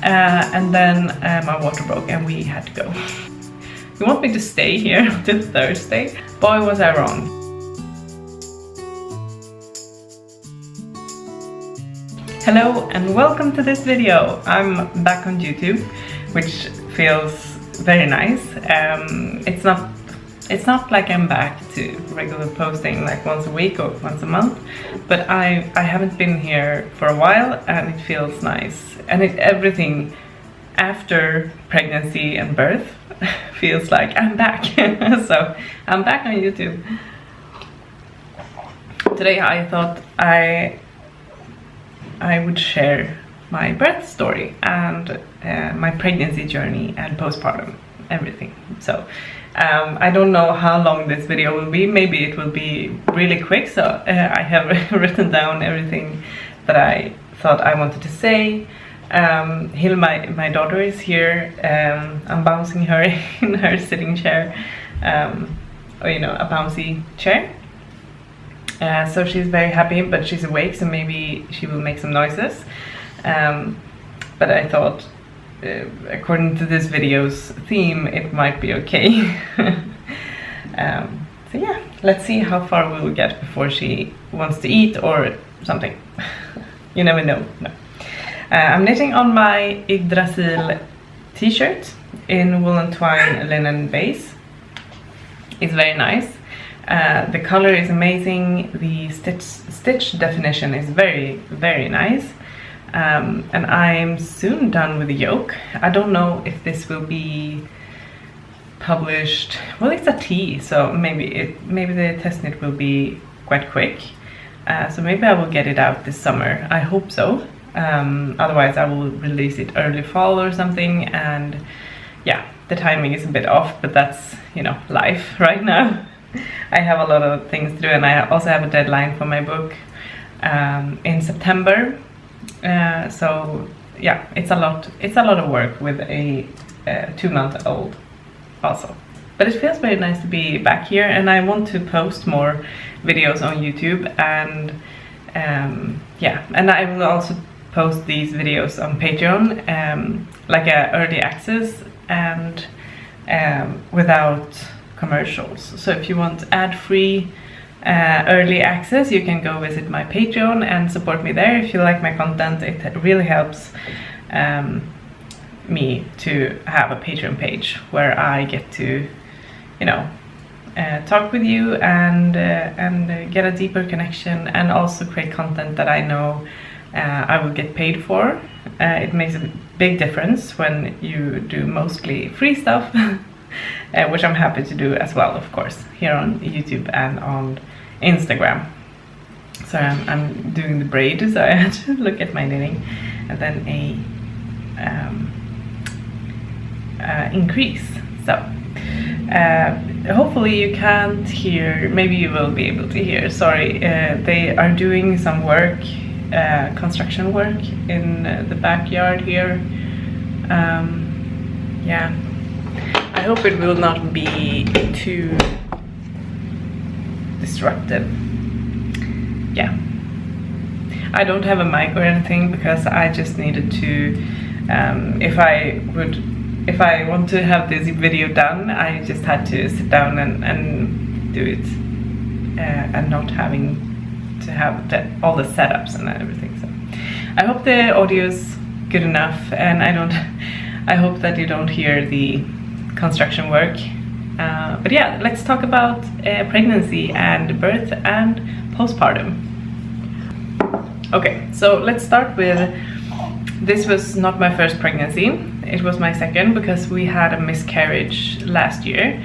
and then my water broke and we had to go. You want me to stay here until Thursday? Boy, was I wrong. Hello and welcome to this video. I'm back on YouTube, which feels very nice. It's not like I'm back to regular posting like once a week or once a month, but I haven't been here for a while and it feels nice. And everything after pregnancy and birth feels like I'm back. So I'm back on YouTube. Today I thought I would share my birth story and my pregnancy journey and postpartum, everything. So I don't know how long this video will be. Maybe it will be really quick. So I have written down everything that I thought I wanted to say. Hill, my daughter, is here. I'm bouncing her in her sitting chair, or you know, a bouncy chair. So she's very happy, but she's awake, so maybe she will make some noises. But I thought, according to this video's theme, it might be okay. So yeah, let's see how far we will get before she wants to eat or something. You never know. No. I'm knitting on my Yggdrasil t-shirt in Woollentwine Linnen base. It's very nice. The color is amazing. The stitch definition is very, very nice. And I'm soon done with the yoke. I don't know if this will be published. Well, it's a tee, so maybe the test knit will be quite quick. So maybe I will get it out this summer. I hope so. Otherwise I will release it early fall or something, and yeah, the timing is a bit off, but that's, you know, life right now. I have a lot of things to do, and I also have a deadline for my book in September. So yeah, it's a lot of work with a 2-month-old also. But it feels very nice to be back here, and I want to post more videos on YouTube, and yeah, and I will also post these videos on Patreon, like a early access and without commercials. So if you want ad-free early access, you can go visit my Patreon and support me there. If you like my content, it really helps me to have a Patreon page where I get to, you know, talk with you and get a deeper connection, and also create content that I know I will get paid for. It makes a big difference when you do mostly free stuff, which I'm happy to do as well, of course, here on YouTube and on Instagram. So I'm doing the braid, so I had to look at my knitting, and then a increase. So hopefully you can't hear, maybe you will be able to hear, sorry, they are doing some work, construction work in the backyard here. Yeah, I hope it will not be too disruptive. Yeah, I don't have a mic or anything because I just needed to, if I want to have this video done, I just had to sit down and do it, and not having to have all the setups and everything. So I hope the audio is good enough, and I hope that you don't hear the construction work. But yeah, let's talk about pregnancy and birth and postpartum. Okay, so let's start with, this was not my first pregnancy, it was my second, because we had a miscarriage last year,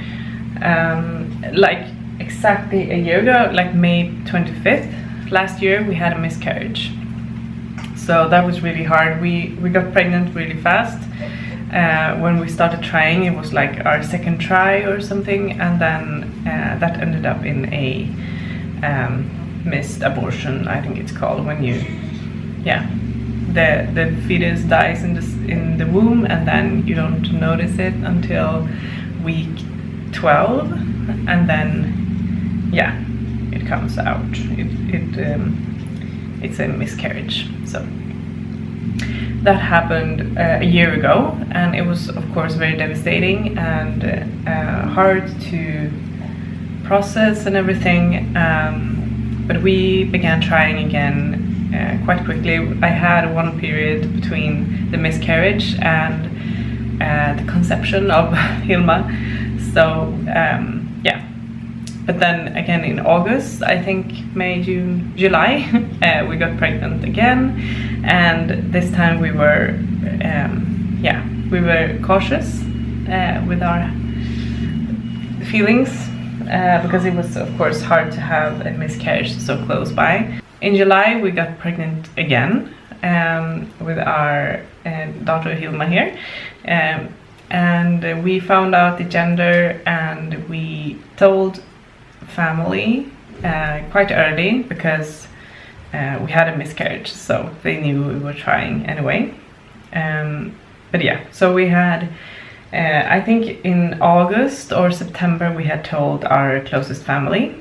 like exactly a year ago, like May 25th last year, we had a miscarriage. So that was really hard. We got pregnant really fast. When we started trying, it was like our second try or something, and then that ended up in a missed abortion, I think it's called, when you, yeah, the fetus dies in the womb, and then you don't notice it until week 12, and then yeah, it comes out. It's a miscarriage. So That happened a year ago, and it was of course very devastating and hard to process and everything, but we began trying again quite quickly. I had one period between the miscarriage and the conception of Hilma, so yeah. But then again in August, I think May, June, July, we got pregnant again, and this time we were cautious with our feelings, because it was of course hard to have a miscarriage so close by. In July we got pregnant again with our daughter Hilma here, and we found out the gender, and we told family quite early, because we had a miscarriage, so they knew we were trying anyway. But yeah, so we had I think in August or September we had told our closest family,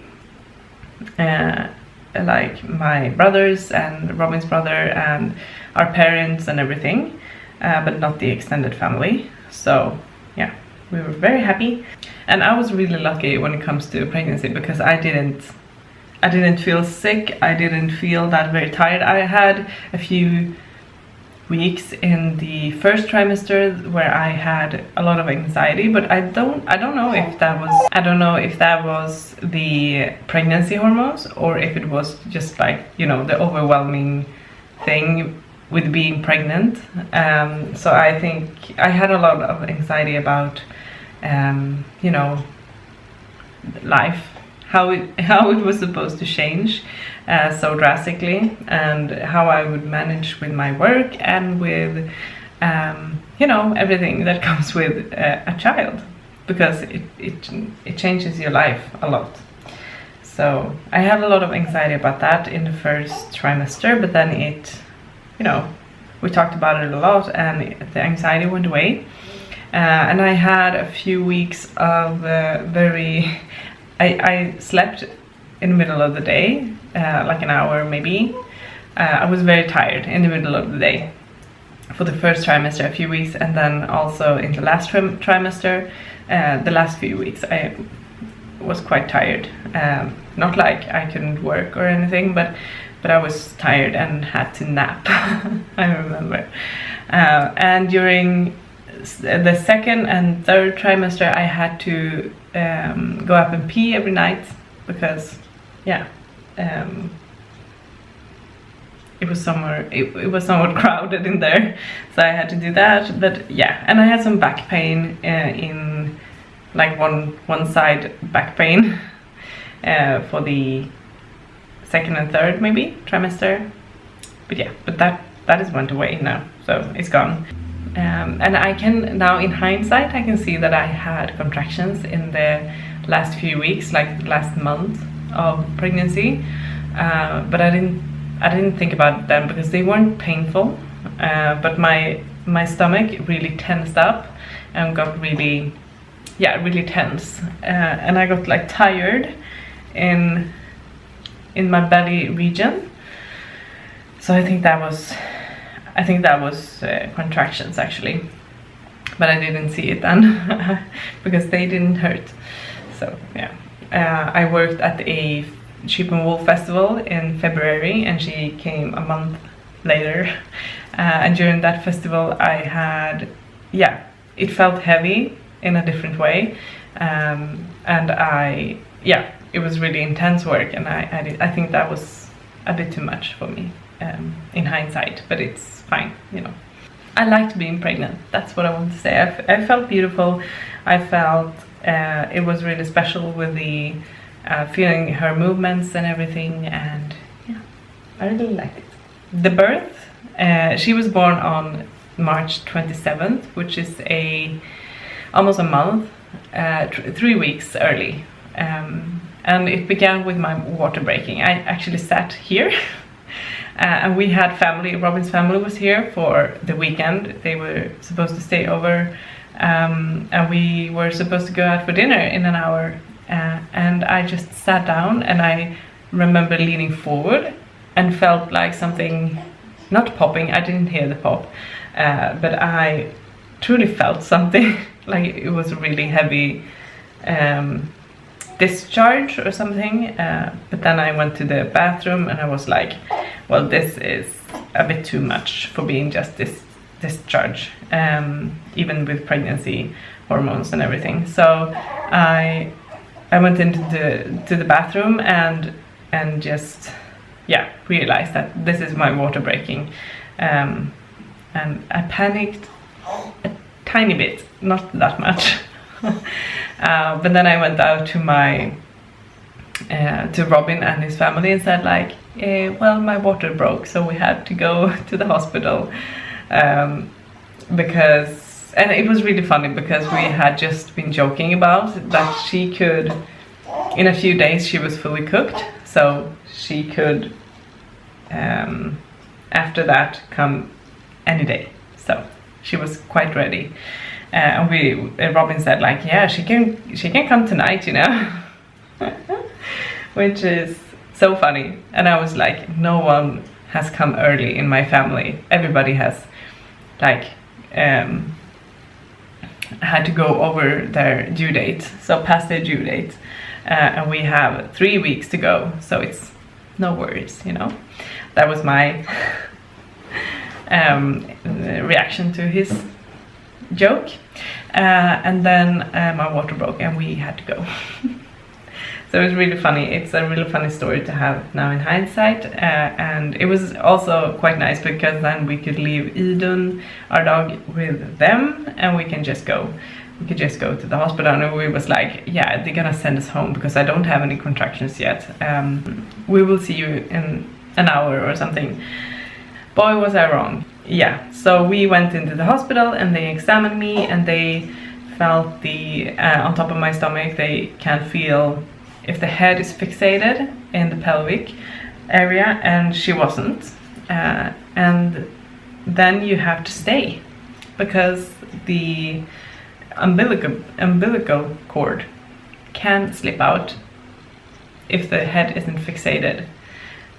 like my brothers and Robin's brother and our parents and everything, but not the extended family. So yeah, we were very happy, and I was really lucky when it comes to pregnancy, because I didn't feel sick, I didn't feel that very tired. I had a few weeks in the first trimester where I had a lot of anxiety, but I don't know if that was the pregnancy hormones, or if it was just like, you know, the overwhelming thing with being pregnant. So I think I had a lot of anxiety about you know, life, how it was supposed to change so drastically, and how I would manage with my work and with you know, everything that comes with a child, because it changes your life a lot. So I had a lot of anxiety about that in the first trimester, but then it, you know, we talked about it a lot and the anxiety went away. And I had a few weeks of I slept in the middle of the day, like an hour maybe. I was very tired in the middle of the day for the first trimester, a few weeks, and then also in the last trimester, the last few weeks I was quite tired. Not like I couldn't work or anything, but I was tired and had to nap. I remember. And during the second and third trimester I had to go up and pee every night, because yeah, it was somewhat crowded in there, so I had to do that. But yeah, and I had some back pain in like one side back pain for the second and third maybe trimester. But yeah, but that has went away now, so it's gone. And I can now, in hindsight, I can see that I had contractions in the last few weeks, like the last month of pregnancy, but I didn't think about them because they weren't painful, but my stomach really tensed up and got really tense, and I got like tired in my belly region. So I think that was contractions actually, but I didn't see it then because they didn't hurt. So yeah, I worked at a sheep and wool festival in February, and she came a month later, and during that festival I had, yeah, it felt heavy in a different way, and it was really intense work, and I think that was a bit too much for me in hindsight, but it's fine, you know. I liked being pregnant, that's what I want to say. I felt beautiful. I felt it was really special with the feeling her movements and everything, and yeah, I really liked it. The birth, she was born on March 27th, which is almost a month, 3 weeks early, and it began with my water breaking. I actually sat here. And we had family, Robin's family was here for the weekend. They were supposed to stay over, and we were supposed to go out for dinner in an hour, and I just sat down, and I remember leaning forward and felt like something not popping. I didn't hear the pop, but I truly felt something. Like it was a really heavy discharge or something. But then I went to the bathroom and I was like, well, this is a bit too much for being just this discharge, even with pregnancy hormones and everything. So I went into the bathroom and just realized that this is my water breaking, and I panicked a tiny bit, not that much. But then I went out to to Robin and his family and said like, well, my water broke, so we had to go to the hospital, because, and it was really funny because we had just been joking about that she could, in a few days she was fully cooked, so she could after that come any day. So she was quite ready, and Robin said like, yeah, she can come tonight, you know. Which is so funny. And I was like, no one has come early in my family. Everybody has like had to go over their due date, so past their due date, and we have 3 weeks to go, so it's no worries, you know. That was my reaction to his joke, and then my water broke and we had to go. So it was really funny. It's a really funny story to have now in hindsight, and it was also quite nice because then we could leave Idun, our dog, with them, and we could just go to the hospital. And we was like, yeah, they're gonna send us home because I don't have any contractions yet. We will see you in an hour or something. Boy, was I wrong. Yeah, so we went into the hospital and they examined me and they felt the on top of my stomach. They can feel if the head is fixated in the pelvic area, and she wasn't, and then you have to stay because the umbilical cord can slip out if the head isn't fixated,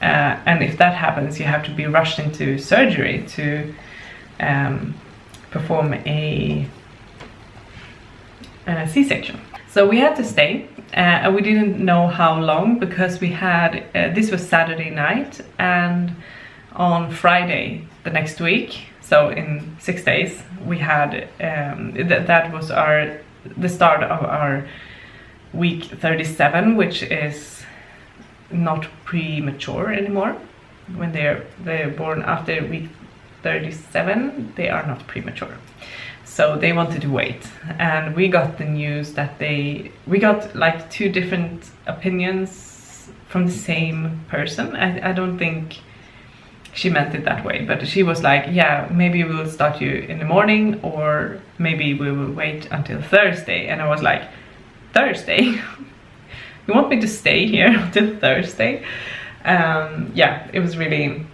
and if that happens you have to be rushed into surgery to perform a C-section. So we had to stay, and we didn't know how long because we had this was Saturday night, and on Friday the next week, so in 6 days, we had that was the start of our week 37, which is not premature anymore. When they're born after week 37, they are not premature. So they wanted to wait, and we got the news that we got like 2 different opinions from the same person. I don't think she meant it that way, but she was like, yeah, maybe we will start you in the morning, or maybe we will wait until Thursday. And I was like, Thursday? You want me to stay here until Thursday? Yeah, it was really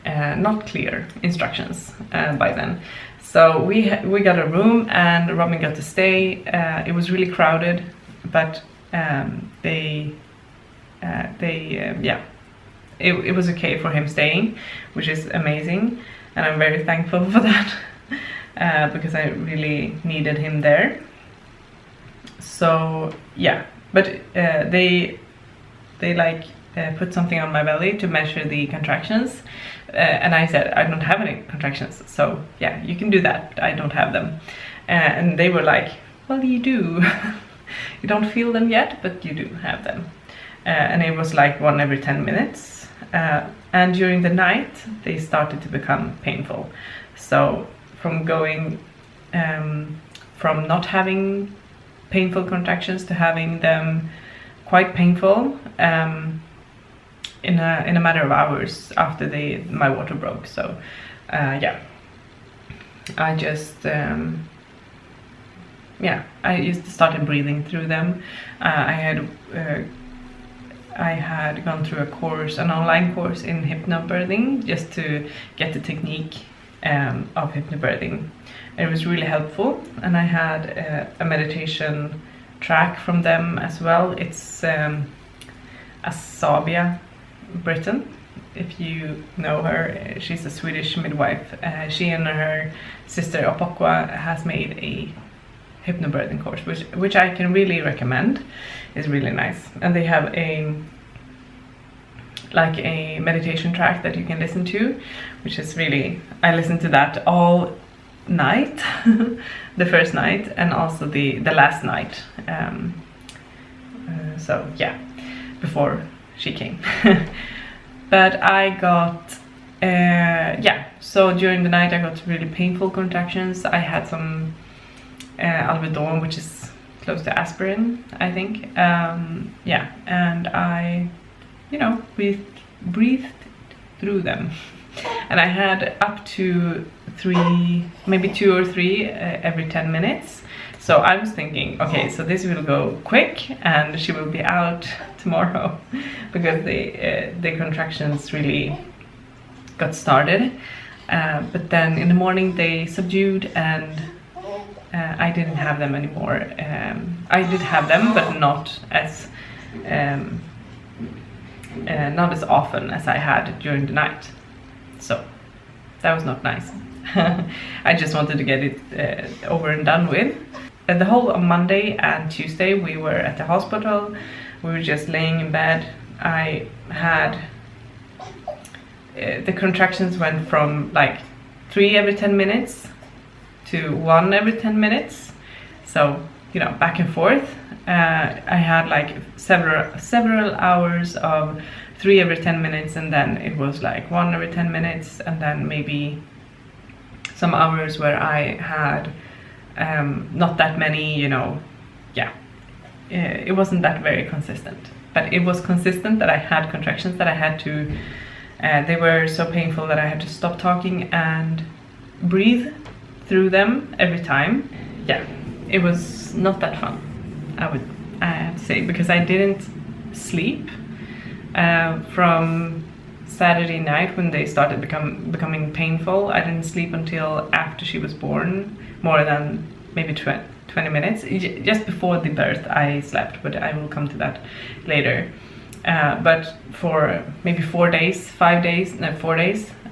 not clear instructions by then. So we got a room and Robin got to stay. It was really crowded, but it was okay for him staying, which is amazing, and I'm very thankful for that because I really needed him there. So yeah, but they like put something on my belly to measure the contractions. And I said, I don't have any contractions, so yeah, you can do that, I don't have them. And they were like, well, you do. You don't feel them yet, but you do have them. And it was like 1 every 10 minutes. And during the night, they started to become painful. So from going from not having painful contractions to having them quite painful, in a matter of hours after my water broke. So yeah, I just started breathing through them. I had gone through an online course in hypnobirthing just to get the technique of hypnobirthing. It was really helpful, and I had a meditation track from them as well. It's Asabia Britain, if you know her, she's a Swedish midwife. She and her sister Opokwa has made a hypnobirthing course, which I can really recommend. It's really nice, and they have a meditation track that you can listen to, which is really, I listened to that all night, the first night and also the last night. So yeah, before she came. But I got so during the night I got really painful contractions. I had some alvedon, which is close to aspirin, I think. And I, breathed through them. And I had up to 3, maybe 2 or 3 every 10 minutes. So I was thinking, okay, so this will go quick and she will be out tomorrow, because the contractions really got started. But then in the morning they subdued, and I didn't have them anymore. I did have them, but not as often as I had during the night. So that was not nice. I just wanted to get it over and done with. And the whole of Monday and Tuesday we were at the hospital. We were just laying in bed. I had the contractions went from like 3 every 10 minutes to 1 every 10 minutes. So, back and forth. I had like several hours of 3 every 10 minutes, and then it was like 1 every 10 minutes, and then maybe some hours where I had not that many, it wasn't that very consistent, but it was consistent that I had contractions that I had to, they were so painful that I had to stop talking and breathe through them every time. Yeah, it was not that fun, I have to say, because I didn't sleep from Saturday night when they started becoming painful. I didn't sleep until after she was born, more than maybe 20 minutes. Just before the birth I slept, but I will come to that later. But for maybe 4 days, 4 days,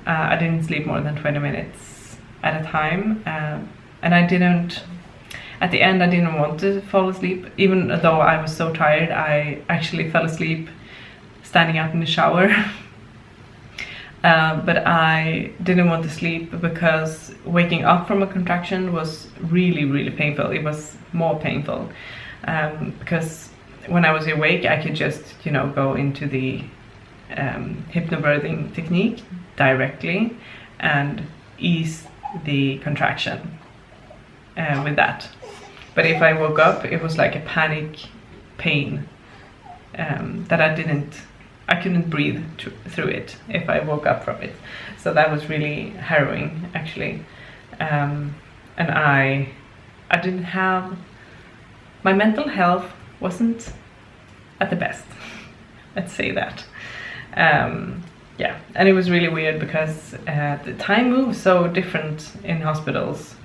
I didn't sleep more than 20 minutes at a time. And I didn't, at the end I didn't want to fall asleep, even though I was so tired. I actually fell asleep standing up in the shower. But I didn't want to sleep because waking up from a contraction was really, really painful. It was more painful because when I was awake I could just, go into the hypnobirthing technique directly and ease the contraction with that. But if I woke up, it was like a panic pain that I couldn't breathe through it if I woke up from it. So that was really harrowing, actually. And I didn't have, my mental health wasn't at the best. Let's say that. Yeah, and it was really weird because the time moves so different in hospitals.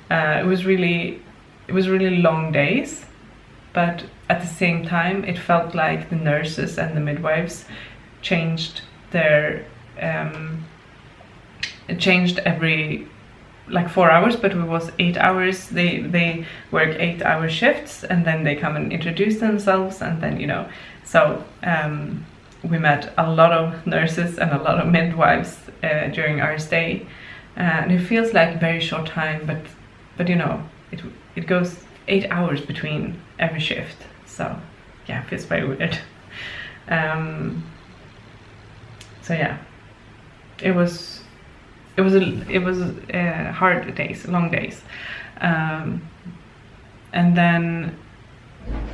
It was really long days, but at the same time it felt like the nurses and the midwives changed their it changed every like 4 hours, but it was 8 hours. They work 8-hour shifts, and then they come and introduce themselves, and then so we met a lot of nurses and a lot of midwives during our stay, and it feels like a very short time, but it goes 8 hours between every shift. So yeah, it feels very weird. So yeah, it was hard days, long days. And then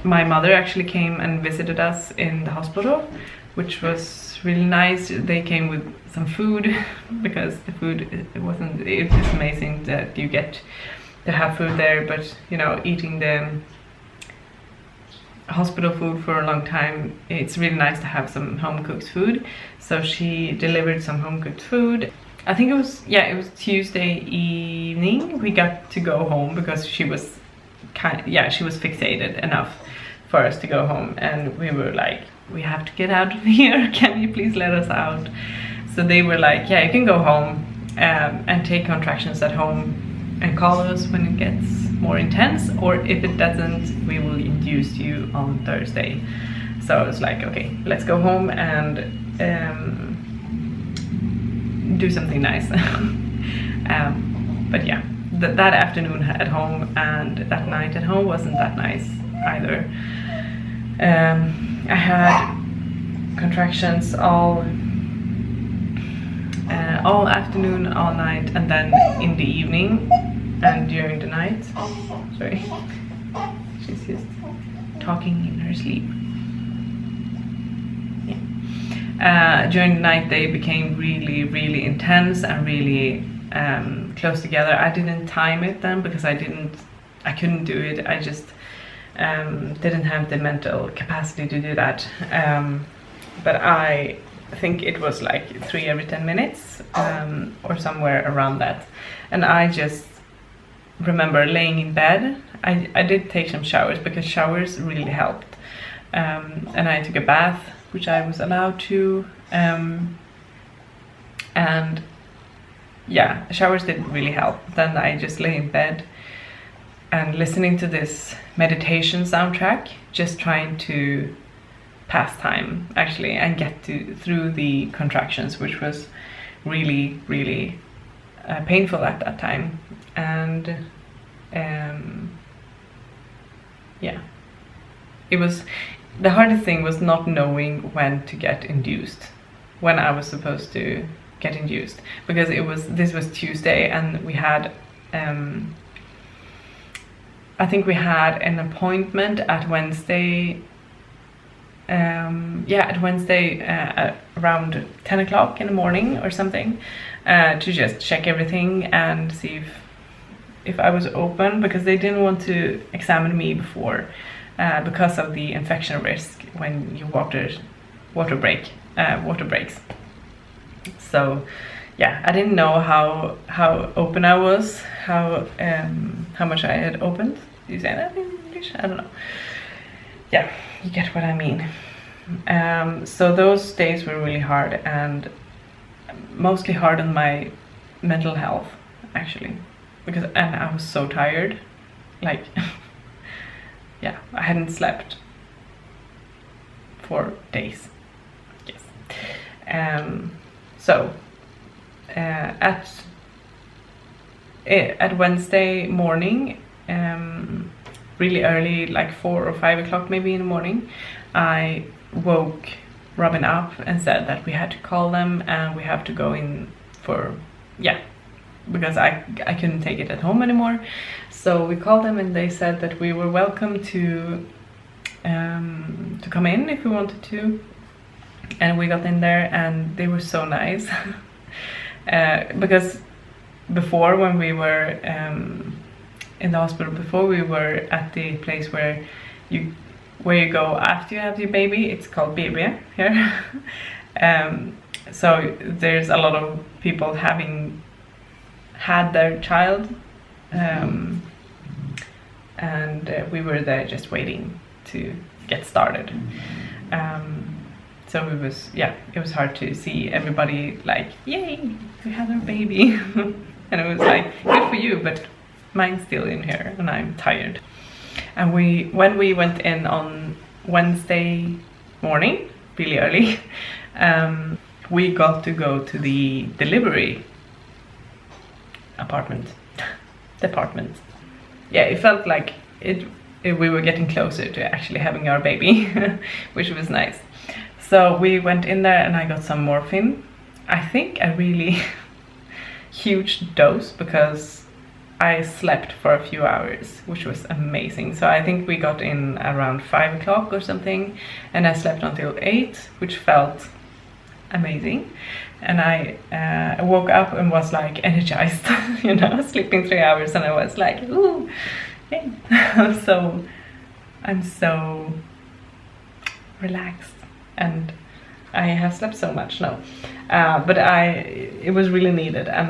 my mother actually came and visited us in the hospital, which was really nice. They came with some food because the food, it's amazing that you get to have food there, but eating the hospital food for a long time, it's really nice to have some home cooked food. So she delivered some home cooked food. I think it was Tuesday evening we got to go home because she was she was fixated enough for us to go home, and we were like, we have to get out of here, can you please let us out? So they were like, yeah, you can go home and take contractions at home and call us when it gets more intense, or if it doesn't, we will induce you on Thursday. So I was like, okay, let's go home and do something nice. But yeah, that afternoon at home and that night at home wasn't that nice either. I had contractions all afternoon, all night, and then in the evening and during the night. Sorry, she's just talking in her sleep. Yeah. During the night they became really, really intense and really close together. I didn't time it then because I couldn't do it. I just didn't have the mental capacity to do that. But I think it was like 3 every 10 minutes or somewhere around that. And I just remember laying in bed. I did take some showers because showers really helped. And I took a bath, which I was allowed to. And yeah, showers did really help. Then I just lay in bed and listening to this meditation soundtrack, just trying to pass time actually and get through the contractions, which was really, really painful at that time. And yeah, it was, the hardest thing was not knowing when to get induced, when I was supposed to get induced, because this was Tuesday and we had I think we had an appointment at Wednesday. At Wednesday around 10 o'clock in the morning or something, to just check everything and see if I was open, because they didn't want to examine me before because of the infection risk when your water breaks. So yeah, I didn't know how open I was, how much I had opened. Do you say that in English? I don't know. Yeah, you get what I mean. So those days were really hard, and mostly hard on my mental health actually, and I was so tired, like yeah, I hadn't slept for days. Yes. So at Wednesday morning, really early, like 4 or 5 o'clock maybe in the morning, I woke Robin up and said that we had to call them and we have to go in for, yeah, because I couldn't take it at home anymore. So we called them and they said that we were welcome to come in if we wanted to. And we got in there and they were so nice. Because before, when we were in the hospital, before we were at the place where you go after you have your baby, it's called BB here. So there's a lot of people having had their child, and we were there just waiting to get started. So it was hard to see everybody like, yay, we had our baby. And it was like, good for you, but mine's still in here and I'm tired. And when we went in on Wednesday morning, really early, we got to go to the delivery department. Yeah, it felt like we were getting closer to actually having our baby, which was nice. So we went in there and I got some morphine. I think a really huge dose, because I slept for a few hours, which was amazing. So I think we got in around 5 o'clock or something, and I slept until 8, which felt amazing. And I woke up and was like energized, you know, sleeping 3 hours, and I was like, ooh, hey. So I'm so relaxed, and I have slept so much now. But it was really needed, and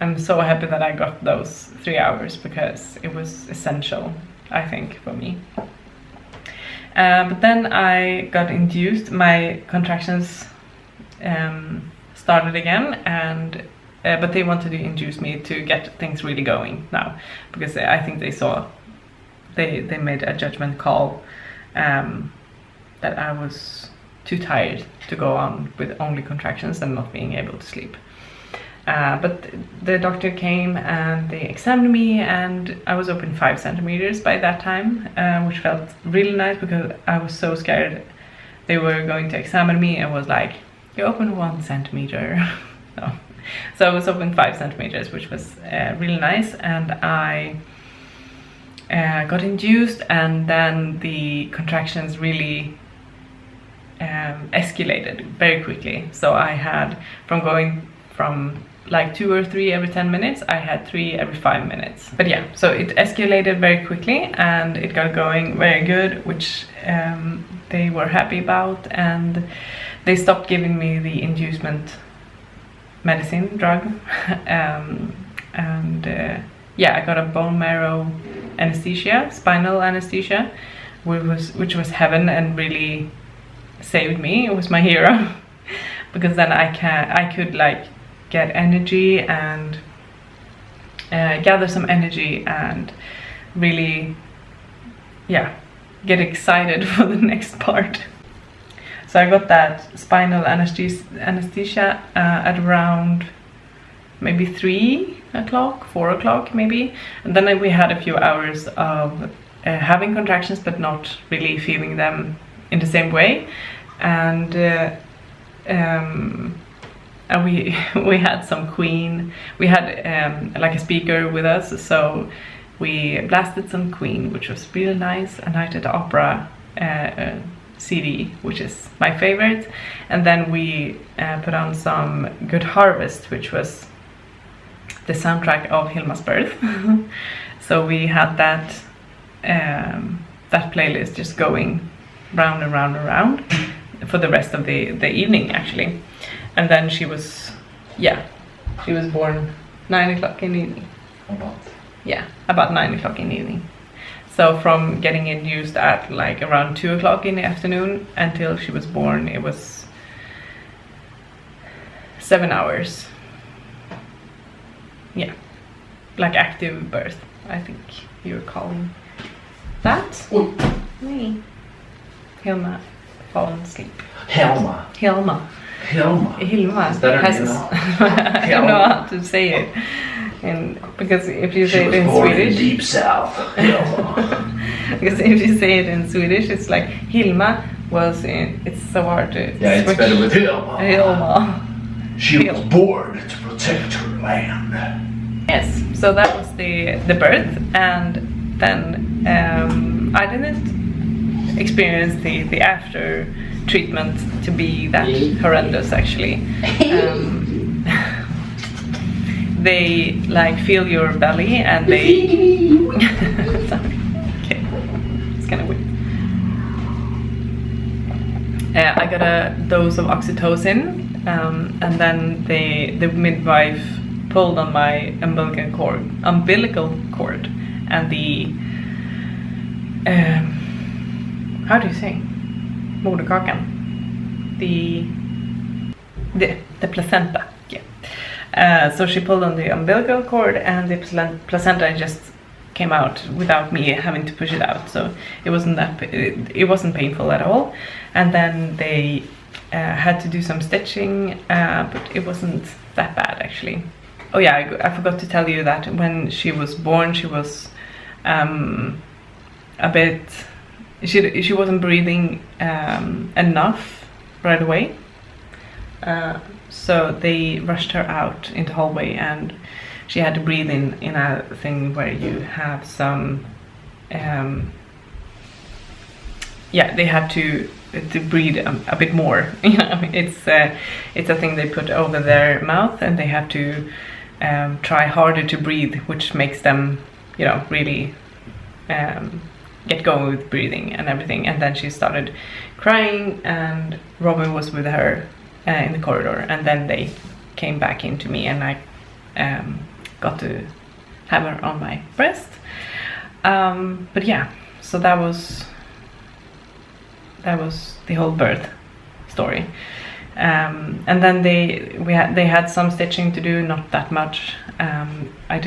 I'm so happy that I got those 3 hours, because it was essential, I think, for me. But then I got induced. My contractions started again, and but they wanted to induce me to get things really going now, because I think they saw, they made a judgment call that I was too tired to go on with only contractions and not being able to sleep. But the doctor came and they examined me, and I was open 5 centimeters by that time, which felt really nice because I was so scared they were going to examine me and was like, you open 1 centimeter. No. So I was open 5 centimeters, which was really nice, and I got induced, and then the contractions really escalated very quickly. So I had from going from like 2 or 3 every 10 minutes, I had 3 every 5 minutes. But yeah, so it escalated very quickly and it got going very good, which they were happy about, and they stopped giving me the inducement medicine drug. Yeah, I got a bone marrow anesthesia, spinal anesthesia, which was heaven and really saved me. It was my hero because then I could like get energy and gather some energy and really, yeah, get excited for the next part. So I got that spinal anesthesia at around maybe 3 o'clock, 4 o'clock maybe, and then we had a few hours of having contractions but not really feeling them in the same way, and we had some Queen. We had like a speaker with us, so we blasted some Queen, which was really nice, a Night at the Opera CD, which is my favorite, and then we put on some Good Harvest, which was the soundtrack of Hilma's birth. So we had that that playlist just going round and round and round for the rest of the evening actually. And then she was born 9 o'clock in the evening. About 9 o'clock in the evening. So from getting induced at like around 2 o'clock in the afternoon until she was born, it was 7 hours. Yeah, like active birth, I think you're calling that. Me. Hilma fallen asleep. Hilma. Hilma. Is that her name? I don't know how to say it. And because if you say it in Swedish, in deep south. Hilma. Because if you say it in Swedish, it's like Hilma was in. It's so hard to. Yeah, it's better with Hilma. Hilma. She was born to protect her land. Yes, so that was the birth, and then I didn't experience the after treatment to be that horrendous actually. They like feel your belly and they sorry. Okay. It's kind of weird. I got a dose of oxytocin, and then the midwife pulled on my umbilical cord, and the how do you say? Moderkakan. The placenta. Yeah. So she pulled on the umbilical cord, and the placenta just came out without me having to push it out. So it wasn't painful at all. And then they had to do some stitching, but it wasn't that bad actually. Oh yeah, I forgot to tell you that when she was born, she was a bit. She wasn't breathing enough right away, so they rushed her out in the hallway, and she had to breathe in a thing where you have some they have to breathe a bit more. You know, it's a thing they put over their mouth, and they have to try harder to breathe, which makes them, you know, really get going with breathing and everything. And then she started crying, and Robin was with her in the corridor, and then they came back into me, and I got to have her on my breast. But yeah, so that was the whole birth story. And then they had some stitching to do, not that much. I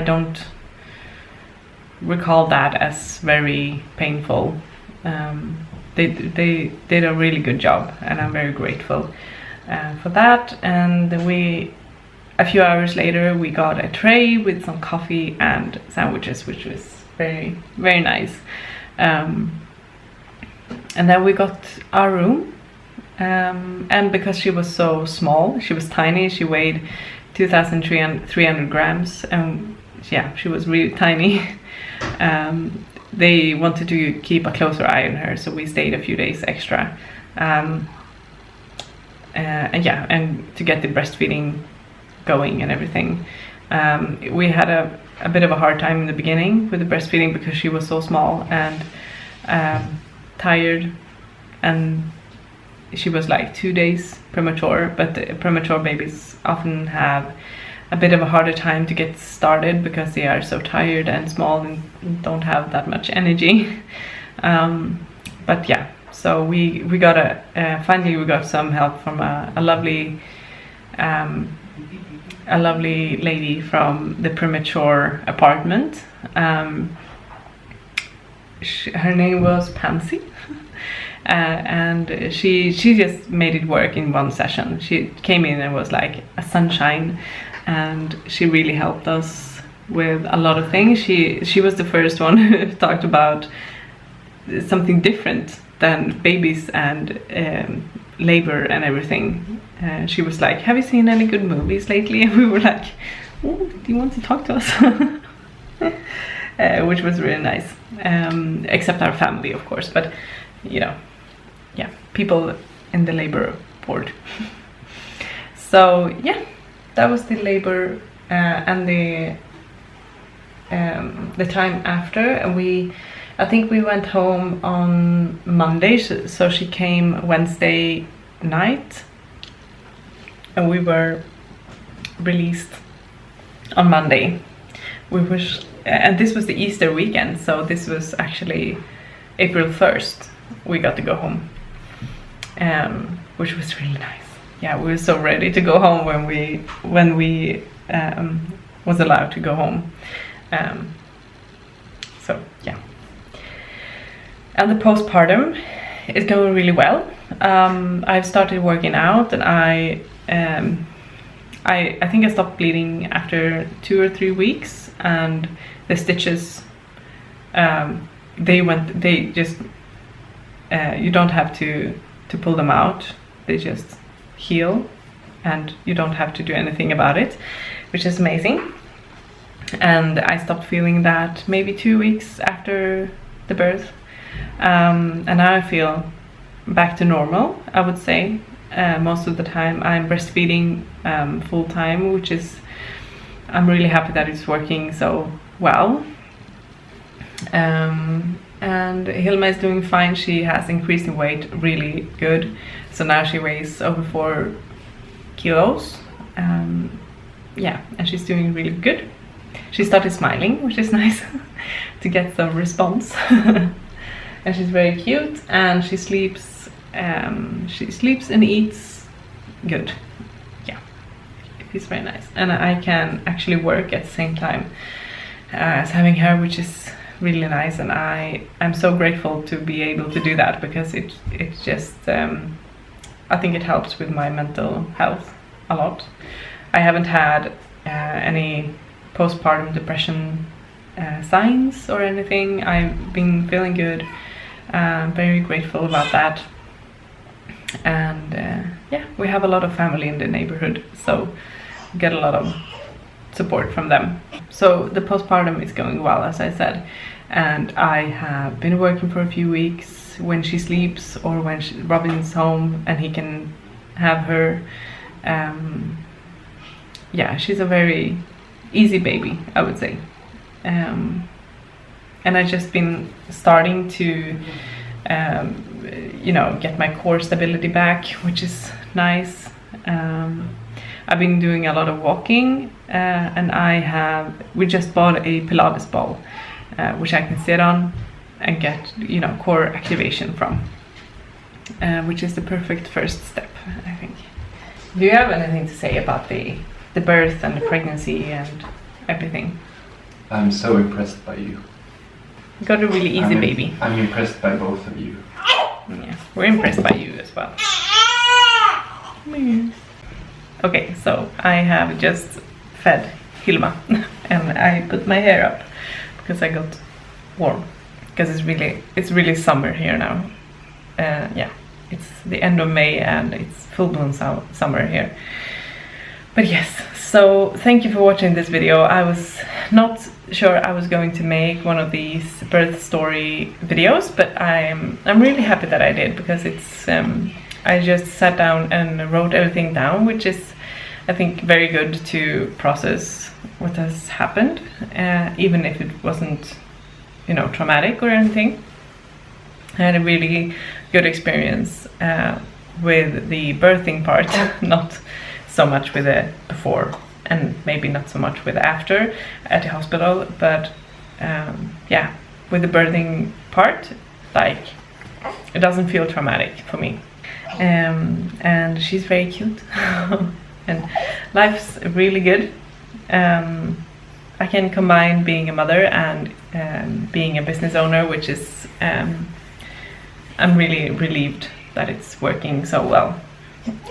don't recall that as very painful. They did a really good job, and I'm very grateful for that. And a few hours later we got a tray with some coffee and sandwiches, which was very, very nice. And then we got our room, and because she was so small, she was tiny, she weighed 2,300 grams, and yeah, she was really tiny. They wanted to keep a closer eye on her, so we stayed a few days extra. And to get the breastfeeding going and everything. We had a bit of a hard time in the beginning with the breastfeeding because she was so small and tired, and she was like 2 days premature, but the premature babies often have a bit of a harder time to get started because they are so tired and small and don't have that much energy. But yeah, so we got finally we got some help from a lovely lady from the premature apartment. Her name was Pansy. And she just made it work in one session. She came in and was like a sunshine, and she really helped us with a lot of things. She was the first one who talked about something different than babies and labor and everything. She was like, have you seen any good movies lately? And we were like, oh, do you want to talk to us? Which was really nice. Except our family, of course, but you know, yeah, people in the labor ward. So yeah, that was the labor and the time after. And I think we went home on Monday, so she came Wednesday night, and we were released on Monday. And this was the Easter weekend, so this was actually April 1st. We got to go home, which was really nice. Yeah, we were so ready to go home when we was allowed to go home. So yeah, and the postpartum is going really well. I've started working out, and I think I stopped bleeding after 2 or 3 weeks, and the stitches they just you don't have to pull them out, they just heal, and you don't have to do anything about it, which is amazing. And I stopped feeling that maybe 2 weeks after the birth, and now I feel back to normal, I would say. Most of the time I'm breastfeeding full time, which is, I'm really happy that it's working so well. And Hilma is doing fine. She has increased in weight really good, so now she weighs over 4 kilos. Yeah, and she's doing really good. She started smiling, which is nice to get some response. And she's very cute, and she sleeps and eats good. Yeah, it's very nice, and I can actually work at the same time as having her, which is really nice. And I'm so grateful to be able to do that, because it just I think it helps with my mental health a lot. I haven't had any postpartum depression signs or anything. I've been feeling good. Very grateful about that. And yeah, we have a lot of family in the neighborhood, so we get a lot of support from them. So the postpartum is going well, as I said, and I have been working for a few weeks when she sleeps, or when Robin's home and he can have her. Yeah, she's a very easy baby, I would say. And I've just been starting to get my core stability back, which is nice. I've been doing a lot of walking, and we just bought a Pilates ball, which I can sit on and get core activation from. which is the perfect first step, I think. Do you have anything to say about the birth and the pregnancy and everything? I'm so impressed by you. You got a really easy baby. I'm impressed by both of you. Yeah, we're impressed by you as well. Okay, so I have just fed Hilma and I put my hair up because I got warm, because it's really summer here now. Yeah, it's the end of May and it's full-blown summer here. But yes, so thank you for watching this video. I was not sure I was going to make one of these birth story videos, but I'm really happy that I did, because it's I just sat down and wrote everything down, which is, I think, very good to process what has happened, even if it wasn't, you know, traumatic or anything. I had a really good experience with the birthing part, not so much with the before, and maybe not so much with the after at the hospital, but yeah, with the birthing part, like, it doesn't feel traumatic for me. And she's very cute and life's really good. I can combine being a mother and being a business owner, which is I'm really relieved that it's working so well.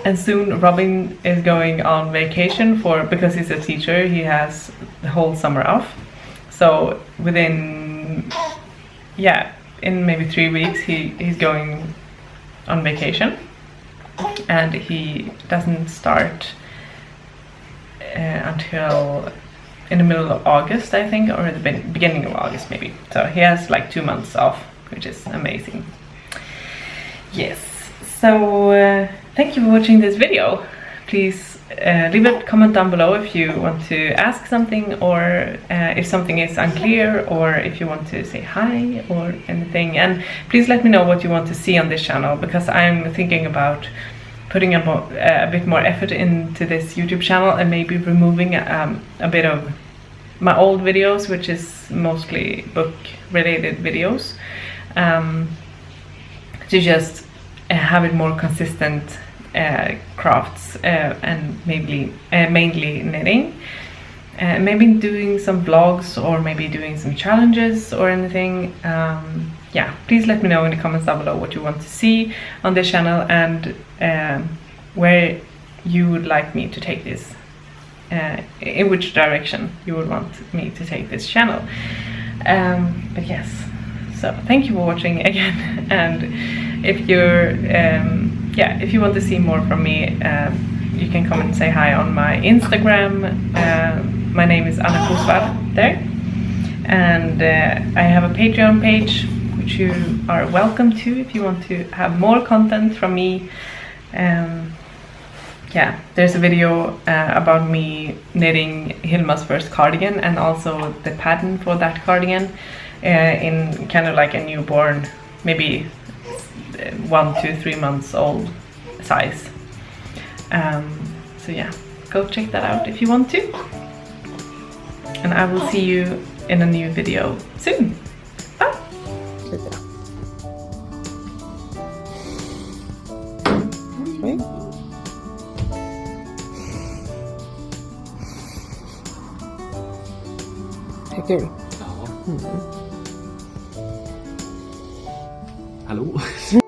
And soon Robin is going on vacation because he's a teacher. He has the whole summer off. So within, yeah, in maybe 3 weeks he's going on vacation, and he doesn't start until in the middle of August, I think, or the beginning of August maybe. So he has like 2 months off, which is amazing. Yes, so thank you for watching this video. Please leave a comment down below if you want to ask something, or if something is unclear, or if you want to say hi or anything. And please let me know what you want to see on this channel, because I'm thinking about putting a bit more effort into this YouTube channel, and maybe removing a bit of my old videos, which is mostly book related videos, to just have it more consistent crafts, and maybe mainly knitting, maybe doing some vlogs, or maybe doing some challenges or anything. Yeah, please let me know in the comments down below what you want to see on this channel, and where you would like me to take this, in which direction you would want me to take this channel. But yes, so thank you for watching again, and if you're yeah, if you want to see more from me, you can come and say hi on my Instagram. My name is Sjösvärd there, and I have a Patreon page, which you are welcome to if you want to have more content from me. Yeah, there's a video about me knitting Hilma's first cardigan, and also the pattern for that cardigan, in kind of like a newborn, maybe 1 to 3 months old size. So yeah, go check that out if you want to, and I will see you in a new video soon. Bye! Tycker du? Ja. Hallå?